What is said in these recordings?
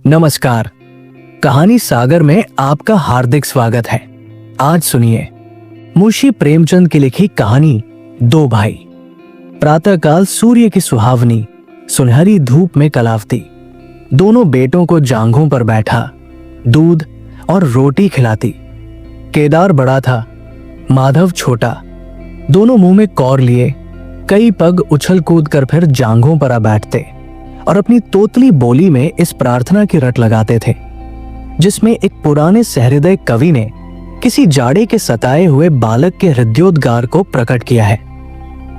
नमस्कार। कहानी सागर में आपका हार्दिक स्वागत है। आज सुनिए मुंशी प्रेमचंद की लिखी कहानी दो भाई। प्रातःकाल सूर्य की सुहावनी सुनहरी धूप में कलावती दोनों बेटों को जांघों पर बैठा दूध और रोटी खिलाती। केदार बड़ा था, माधव छोटा। दोनों मुंह में कौर लिए कई पग उछल कूद कर फिर जांघों पर आ बैठते और अपनी तोतली बोली में इस प्रार्थना की रट लगाते थे, जिसमें एक पुराने सहृदय कवि ने किसी जाड़े के सताए हुए बालक के हृदयोद्गार को प्रकट किया है।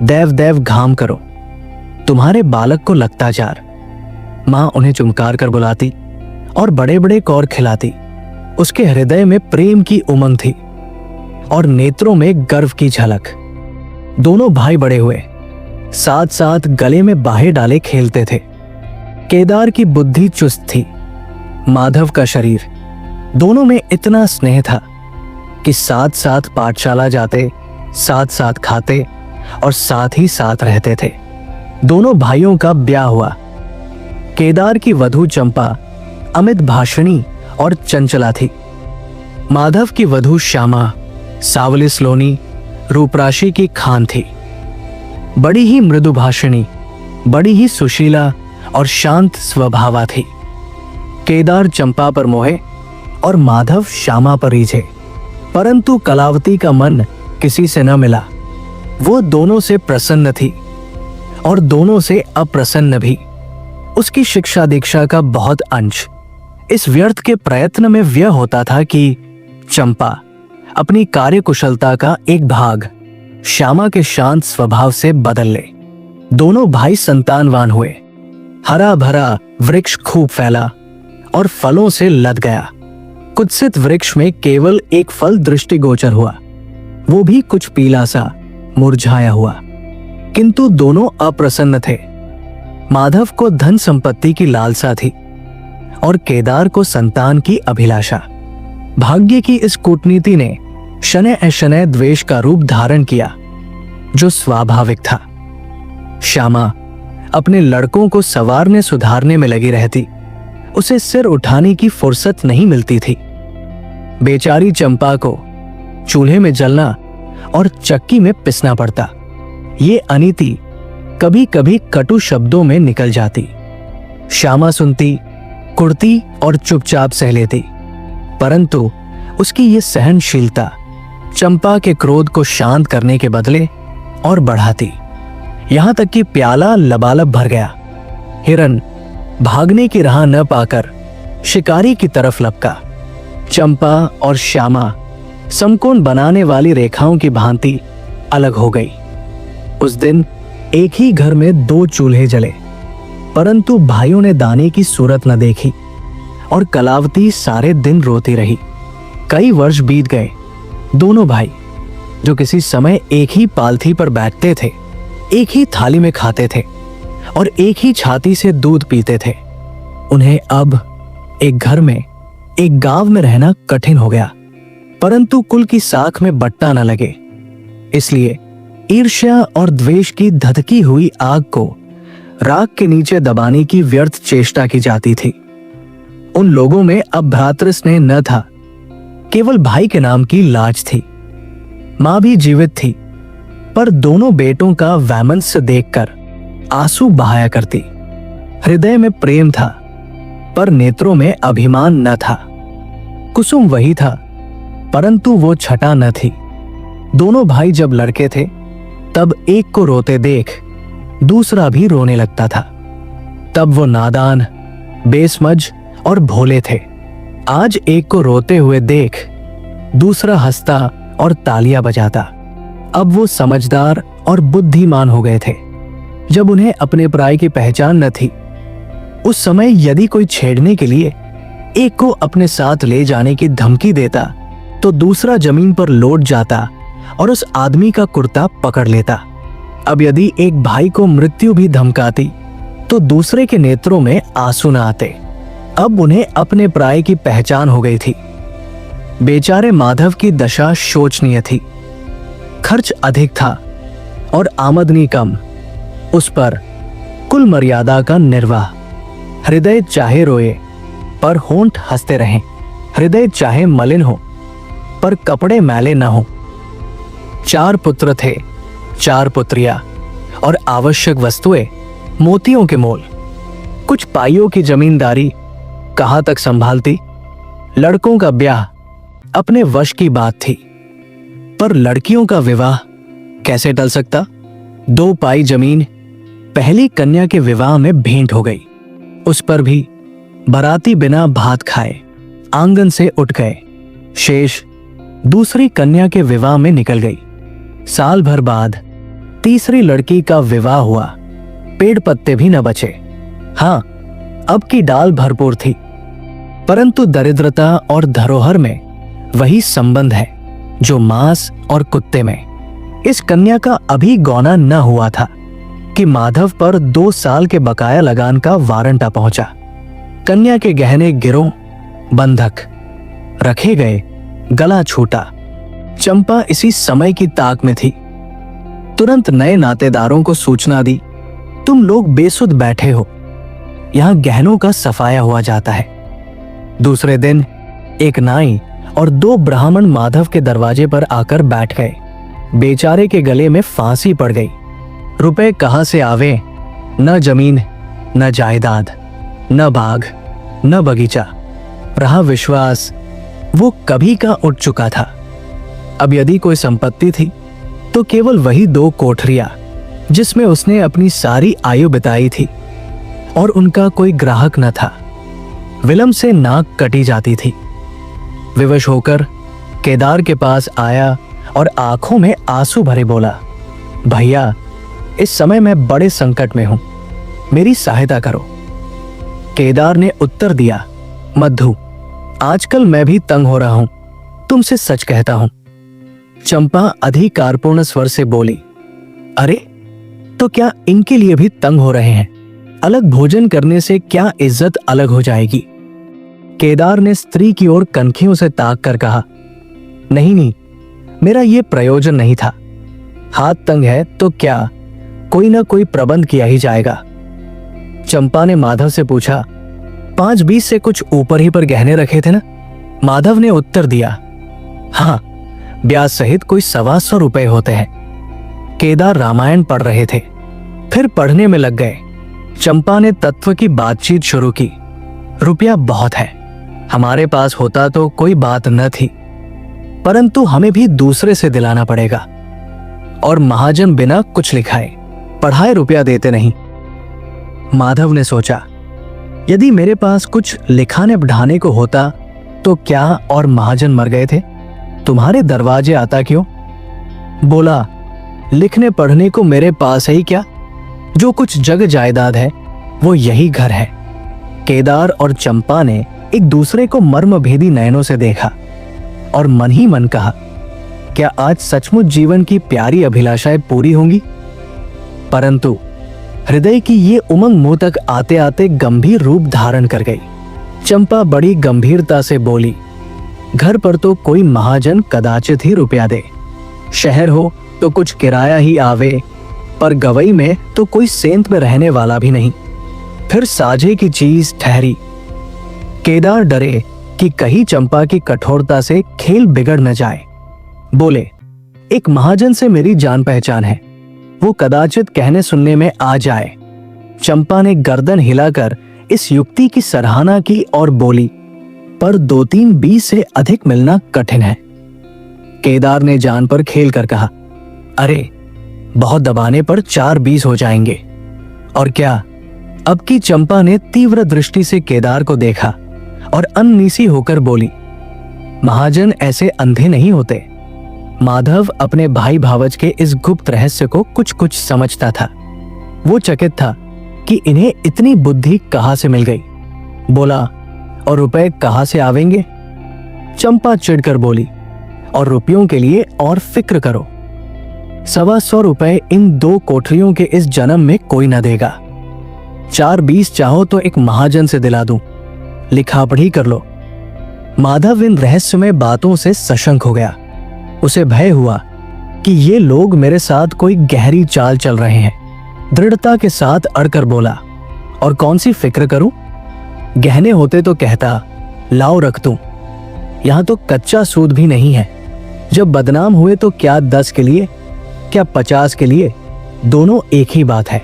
देव देव घाम करो, तुम्हारे बालक को लगता जार। मां उन्हें चुमकार कर बुलाती और बड़े बड़े कौर खिलाती। उसके हृदय में प्रेम की उमंग थी और नेत्रों में गर्व की झलक। दोनों भाई बड़े हुए, साथ साथ गले में बाहें डाले खेलते थे। केदार की बुद्धि चुस्त थी, माधव का शरीर। दोनों में इतना स्नेह था कि साथ साथ पाठशाला जाते, साथ साथ खाते और साथ ही साथ रहते थे। दोनों भाइयों का ब्याह हुआ। केदार की वधू चंपा अमित भाषणी और चंचला थी। माधव की वधू श्यामा सावली सलोनी रूपराशि की खान थी। बड़ी ही मृदु भाषणी, बड़ी ही सुशीला और शांत स्वभावा थी। केदार चंपा पर मोहे और माधव श्यामा पर रीझे, परंतु कलावती का मन किसी से न मिला। वो दोनों से प्रसन्न थी और दोनों से अप्रसन्न भी। उसकी शिक्षा दीक्षा का बहुत अंश इस व्यर्थ के प्रयत्न में व्यय होता था कि चंपा अपनी कार्यकुशलता का एक भाग श्यामा के शांत स्वभाव से बदल ले। दोनों भाई संतानवान हुए। हरा भरा वृक्ष खूब फैला और फलों से लद गया। कुत्सित वृक्ष में केवल एक फल दृष्टिगोचर हुआ, वो भी कुछ पीला सा मुरझाया हुआ। किंतु दोनों अप्रसन्न थे। माधव को धन संपत्ति की लालसा थी और केदार को संतान की अभिलाषा। भाग्य की इस कूटनीति ने शनैः अशनैः द्वेष का रूप धारण किया, जो स्वाभाविक था। श्यामा अपने लड़कों को संवारने सुधारने में लगी रहती। उसे सिर उठाने की फुर्सत नहीं मिलती थी। बेचारी चंपा को चूल्हे में जलना और चक्की में पिसना पड़ता। ये अनीति कभी कभी कटु शब्दों में निकल जाती। श्यामा सुनती, कुड़ती और चुपचाप सह लेती, परंतु उसकी ये सहनशीलता चंपा के क्रोध को शांत करने के बदले और बढ़ाती। यहां तक कि प्याला लबालब भर गया। हिरन भागने की राह न पाकर शिकारी की तरफ लपका। चंपा और श्यामा समकोण बनाने वाली रेखाओं की भांति अलग हो गई। उस दिन एक ही घर में दो चूल्हे जले, परंतु भाइयों ने दाने की सूरत न देखी और कलावती सारे दिन रोती रही। कई वर्ष बीत गए। दोनों भाई, जो किसी समय एक ही पालथी पर बैठते थे, एक ही थाली में खाते थे और एक ही छाती से दूध पीते थे, उन्हें अब एक घर में, एक गांव में रहना कठिन हो गया। परंतु कुल की साख में बट्टा न लगे, इसलिए ईर्ष्या और द्वेष की धधकी हुई आग को राख के नीचे दबाने की व्यर्थ चेष्टा की जाती थी। उन लोगों में अब भ्रातृ स्नेह न था, केवल भाई के नाम की लाज थी। मां भी जीवित थी, पर दोनों बेटों का वैमनस्य देखकर आंसू बहाया करती। हृदय में प्रेम था, पर नेत्रों में अभिमान न था। कुसुम वही था, परंतु वो छटा न थी। दोनों भाई जब लड़के थे, तब एक को रोते देख दूसरा भी रोने लगता था। तब वो नादान, बेसमझ और भोले थे। आज एक को रोते हुए देख दूसरा हंसता और तालियां बजाता। अब वो समझदार और बुद्धिमान हो गए थे। जब उन्हें अपने पराये की पहचान न थी, उस समय यदि कोई छेड़ने के लिए एक को अपने साथ ले जाने की धमकी देता, तो दूसरा जमीन पर लौट जाता और उस आदमी का कुर्ता पकड़ लेता। अब यदि एक भाई को मृत्यु भी धमकाती, तो दूसरे के नेत्रों में आंसू न आते। अब उन्हें अपने पराये की पहचान हो गई थी। बेचारे माधव की दशा शोचनीय थी। खर्च अधिक था और आमदनी कम। उस पर कुल मर्यादा का निर्वाह। हृदय चाहे रोए, पर होंठ हंसते रहें, हृदय चाहे मलिन हो पर कपड़े मैले न हो। 4 पुत्र थे, 4 पुत्रियां और आवश्यक वस्तुएं मोतियों के मोल। कुछ पाइयों की जमींदारी कहाँ तक संभालती। लड़कों का ब्याह अपने वश की बात थी, पर लड़कियों का विवाह कैसे टल सकता। 2 पाई जमीन पहली कन्या के विवाह में भेंट हो गई। उस पर भी बाराती बिना भात खाए आंगन से उठ गए। शेष दूसरी कन्या के विवाह में निकल गई। साल भर बाद तीसरी लड़की का विवाह हुआ। पेड़ पत्ते भी न बचे। हाँ, अब की डाल भरपूर थी, परंतु दरिद्रता और धरोहर में वही संबंध है जो मांस और कुत्ते में। इस कन्या का अभी गौना न हुआ था कि माधव पर 2 साल के बकाया लगान का वारंट आ पहुंचा। कन्या के गहने गिरों बंधक रखे गए, गला छूटा। चंपा इसी समय की ताक में थी। तुरंत नए नातेदारों को सूचना दी, तुम लोग बेसुध बैठे हो, यहां गहनों का सफाया हुआ जाता है। दूसरे दिन एक नाई और 2 ब्राह्मण माधव के दरवाजे पर आकर बैठ गए। बेचारे के गले में फांसी पड़ गई। रुपए कहां से आवे, न जमीन न जायदाद, न बाग न बगीचा। रहा विश्वास, वो कभी का उठ चुका था। अब यदि कोई संपत्ति थी तो केवल वही 2 कोठरियां जिसमें उसने अपनी सारी आयु बिताई थी, और उनका कोई ग्राहक न था। विलंब से नाक कटी जाती थी। विवश होकर केदार के पास आया और आंखों में आंसू भरे बोला, भैया, इस समय मैं बड़े संकट में हूं, मेरी सहायता करो। केदार ने उत्तर दिया, मधु, आजकल मैं भी तंग हो रहा हूं, तुमसे सच कहता हूं। चंपा अधिकारपूर्ण स्वर से बोली, अरे तो क्या इनके लिए भी तंग हो रहे हैं? अलग भोजन करने से क्या इज्जत अलग हो जाएगी? केदार ने स्त्री की ओर कनखियों से ताक कर कहा, नहीं नहीं, मेरा ये प्रयोजन नहीं था। हाथ तंग है तो क्या, कोई ना कोई प्रबंध किया ही जाएगा। चंपा ने माधव से पूछा, 5-20 से कुछ ऊपर ही पर गहने रखे थे ना? माधव ने उत्तर दिया, हाँ, ब्याज सहित कोई 125 रुपए होते हैं। केदार रामायण पढ़ रहे थे, फिर पढ़ने में लग गए। चंपा ने तत्व की बातचीत शुरू की, रुपया बहुत है, हमारे पास होता तो कोई बात न थी, परंतु हमें भी दूसरे से दिलाना पड़ेगा, और महाजन बिना कुछ लिखाए पढ़ाए रुपया देते नहीं। माधव ने सोचा, यदि मेरे पास कुछ लिखाने बढ़ाने को होता तो क्या और महाजन मर गए थे, तुम्हारे दरवाजे आता क्यों? बोला, लिखने पढ़ने को मेरे पास है ही क्या, जो कुछ जग जायदाद है वो यही घर है। केदार और चंपा ने एक दूसरे को मर्म भेदी नयनों से देखा और मन ही मन कहा, क्या आज सचमुच जीवन की प्यारी अभिलाषाएं पूरी होंगी? परंतु हृदय की ये उमंग मुंह तक आते आते गंभीर रूप धारण कर गई। चंपा बड़ी गंभीरता से बोली, घर पर तो कोई महाजन कदाचित ही रुपया दे, शहर हो तो कुछ किराया ही आवे, पर गवई में तो कोई सेंत में रहने वाला भी नहीं, फिर साझे की चीज ठहरी। केदार डरे कि कहीं चंपा की कठोरता से खेल बिगड़ न जाए। बोले, एक महाजन से मेरी जान पहचान है, वो कदाचित कहने सुनने में आ जाए। चंपा ने गर्दन हिलाकर इस युक्ति की सराहना की और बोली, पर 2-3 20 से अधिक मिलना कठिन है। केदार ने जान पर खेल कर कहा, अरे बहुत दबाने पर 4-20 हो जाएंगे। और क्या? अब की चंपा ने तीव्र दृष्टि से केदार को देखा और अननीसी होकर बोली, महाजन ऐसे अंधे नहीं होते। माधव अपने भाई भावज के इस गुप्त रहस्य को कुछ कुछ समझता था। वो चकित था कि इन्हें इतनी बुद्धि कहां से मिल गई। बोला, और रुपए कहां से आवेंगे? चंपा चिढ़कर बोली, और रुपयों के लिए और फिक्र करो, 125 रुपए इन 2 कोठरियों के इस जन्म में कोई न देगा। 4-20 चाहो तो एक महाजन से दिला दूं, लिखा पढ़ी कर लो। माधव इन रहस्यमय बातों से सशंक हो गया। उसे भय हुआ कि ये लोग मेरे साथ कोई गहरी चाल चल रहे हैं। दृढ़ता के साथ अड़कर बोला, और कौन सी फिक्र करूं? गहने होते तो कहता लाओ रख दूं। यहां तो कच्चा सूद भी नहीं है। जब बदनाम हुए तो क्या 10 के लिए, क्या 50 के लिए, दोनों एक ही बात है।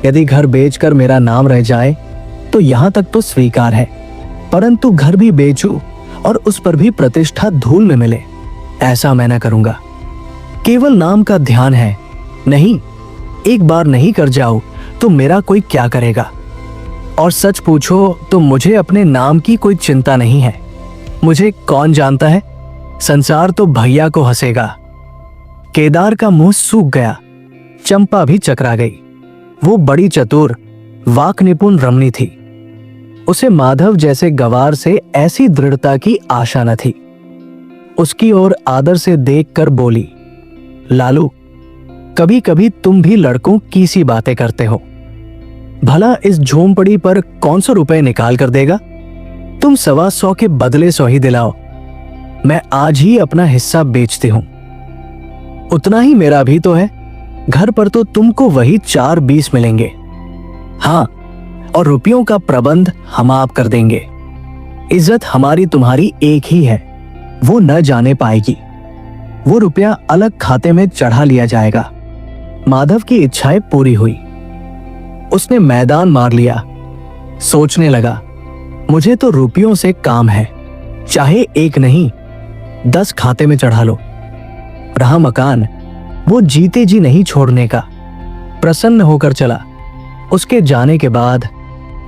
यदि घर बेचकर मेरा नाम रह जाए तो यहां तक तो स्वीकार है, परंतु घर भी बेचूं और उस पर भी प्रतिष्ठा धूल में मिले, ऐसा मैं न करूंगा। केवल नाम का ध्यान है। नहीं, एक बार नहीं कर जाओ तो मेरा कोई क्या करेगा। और सच पूछो तो मुझे अपने नाम की कोई चिंता नहीं है। मुझे कौन जानता है, संसार तो भैया को हंसेगा। केदार का मुंह सूख गया। चंपा भी चकरा गई। वो बड़ी चतुर, वाक निपुण रमणी थी। उसे माधव जैसे गवार से ऐसी दृढ़ता की आशा न थी। उसकी ओर आदर से देखकर बोली, लालू, कभी कभी तुम भी लड़कों की सी बातें करते हो। भला इस झोंपड़ी पर कौन सौ रुपए निकाल कर देगा? तुम 125 के बदले 100 ही दिलाओ। मैं आज ही अपना हिस्सा बेचती हूं। उतना ही मेरा भी तो है। घर पर तो तुमको वही 4-20 मिलेंगे। हाँ, और रुपयों का प्रबंध हम आप कर देंगे। इज्जत हमारी तुम्हारी एक ही है, वो न जाने पाएगी। वो रुपया अलग खाते में चढ़ा लिया जाएगा। माधव की इच्छाएं पूरी हुई। उसने मैदान मार लिया। सोचने लगा, मुझे तो रुपयों से काम है, चाहे एक नहीं 10 खाते में चढ़ा लो। रहा मकान, वो जीते जी नहीं छोड़ने का। प्रसन्न होकर चला। उसके जाने के बाद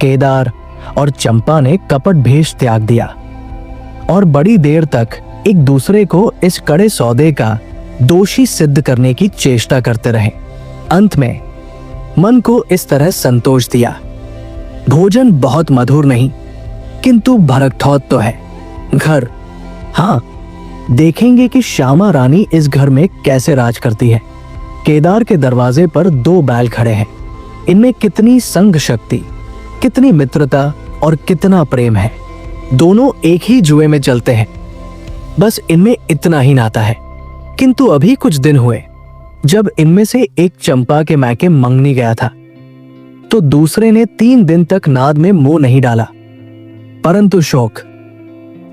केदार और चंपा ने कपट भेष त्याग दिया और बड़ी देर तक एक दूसरे को इस कड़े सौदे का दोषी सिद्ध करने की चेष्टा करते रहे। अंत में मन को इस तरह संतोष दिया। भोजन बहुत मधुर नहीं, किंतु भरकठौत तो है। घर, हाँ, देखेंगे कि श्यामा रानी इस घर में कैसे राज करती है। केदार के दरवाजे पर 2 बैल खड़े हैं। इनमें कितनी संग शक्ति, कितनी मित्रता और कितना प्रेम है। दोनों एक ही जुए में चलते हैं। बस इनमें इतना ही नाता है। किंतु अभी कुछ दिन हुए जब इनमें से एक चंपा के मैके मंगनी गया था, तो दूसरे ने 3 दिन तक नाद में मुंह नहीं डाला। परंतु शौक,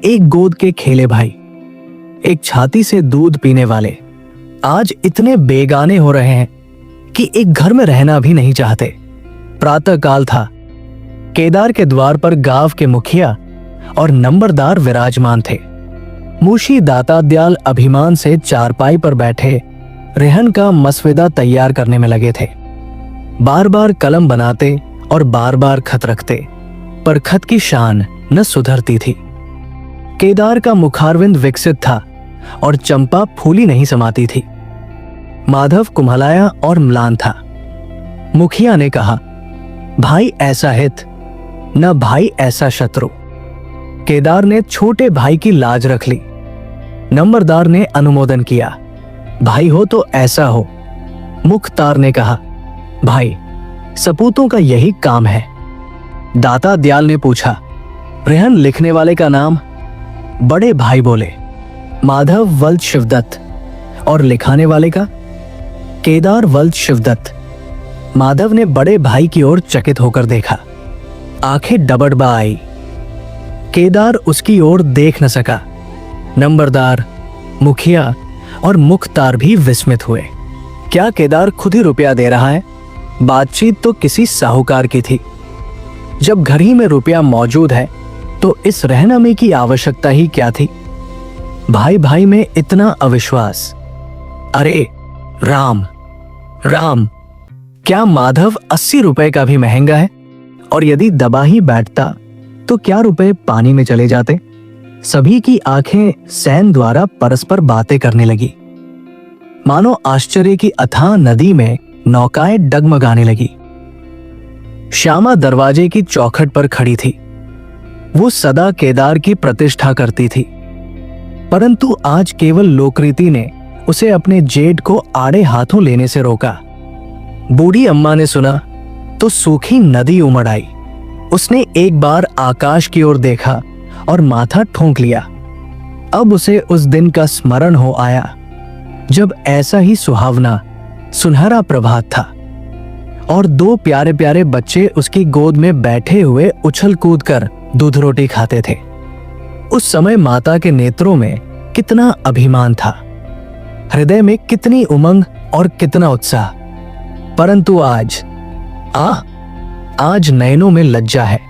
एक गोद के खेले भाई, एक छाती से दूध पीने वाले, आज इतने बेगाने हो रहे हैं कि एक घर में रहना भी नहीं चाहते। प्रातः काल था। केदार के द्वार पर गांव के मुखिया और नंबरदार विराजमान थे। मुंशी दाताद्याल अभिमान से चारपाई पर बैठे रेहन का मसविदा तैयार करने में लगे थे। बार बार कलम बनाते और बार बार खत रखते, पर खत की शान न सुधरती थी। केदार का मुखारविंद विकसित था और चंपा फूली नहीं समाती थी। माधव कुम्हलाया और म्लान था। मुखिया ने कहा, भाई ऐसा हित, न भाई ऐसा शत्रु। केदार ने छोटे भाई की लाज रख ली। नंबरदार ने अनुमोदन किया, भाई हो तो ऐसा हो। मुख्तार ने कहा, भाई सपूतों का यही काम है। दाता दयाल ने पूछा, रेहन लिखने वाले का नाम? बड़े भाई बोले, माधव वल्द शिवदत्त। और लिखाने वाले का? केदार वल्द शिवदत्त। माधव ने बड़े भाई की ओर चकित होकर देखा। आंखें डबडबा आई। केदार उसकी ओर देख न सका। नंबरदार, मुखिया और मुख्तार भी विस्मित हुए। क्या केदार खुद ही रुपया दे रहा है? बातचीत तो किसी साहूकार की थी। जब घर ही में रुपया मौजूद है तो इस रहनमी की आवश्यकता ही क्या थी? भाई भाई में इतना अविश्वास। अरे राम राम, क्या माधव 80 रुपए का भी महंगा है? और यदि दबा ही बैठता तो क्या रुपए पानी में चले जाते? सभी की आंखें सैन द्वारा परस्पर बातें करने लगी। मानो आश्चर्य की अथाह नदी में नौकाएं डगमगाने लगी। श्यामा दरवाजे की चौखट पर खड़ी थी। वो सदा केदार की प्रतिष्ठा करती थी, परंतु आज केवल लोकरीति ने उसे अपने जेठ को आड़े हाथों लेने से रोका। बूढ़ी अम्मा ने सुना तो सूखी नदी उमड़ आई। उसने एक बार आकाश की ओर देखा और माथा ठोंक लिया। अब उसे उस दिन का स्मरण हो आया जब ऐसा ही सुहावना सुनहरा प्रभात था और 2 प्यारे प्यारे बच्चे उसकी गोद में बैठे हुए उछल कूद कर दूध रोटी खाते थे। उस समय माता के नेत्रों में कितना अभिमान था, हृदय में कितनी उमंग और कितना उत्साह। परंतु आज नयनों में लज्जा है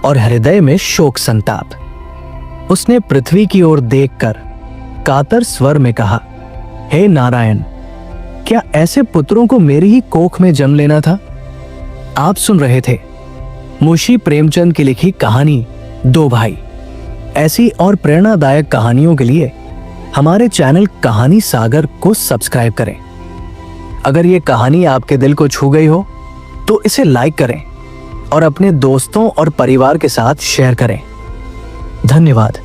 और हृदय में शोक संताप। उसने पृथ्वी की ओर देखकर कातर स्वर में कहा, हे नारायण, क्या ऐसे पुत्रों को मेरी ही कोख में जन्म लेना था? आप सुन रहे थे मुंशी प्रेमचंद की लिखी कहानी दो भाई। ऐसी और प्रेरणादायक कहानियों के लिए हमारे चैनल कहानी सागर को सब्सक्राइब करें। अगर ये कहानी आपके दिल को छू गई हो तो इसे लाइक करें और अपने दोस्तों और परिवार के साथ शेयर करें। धन्यवाद।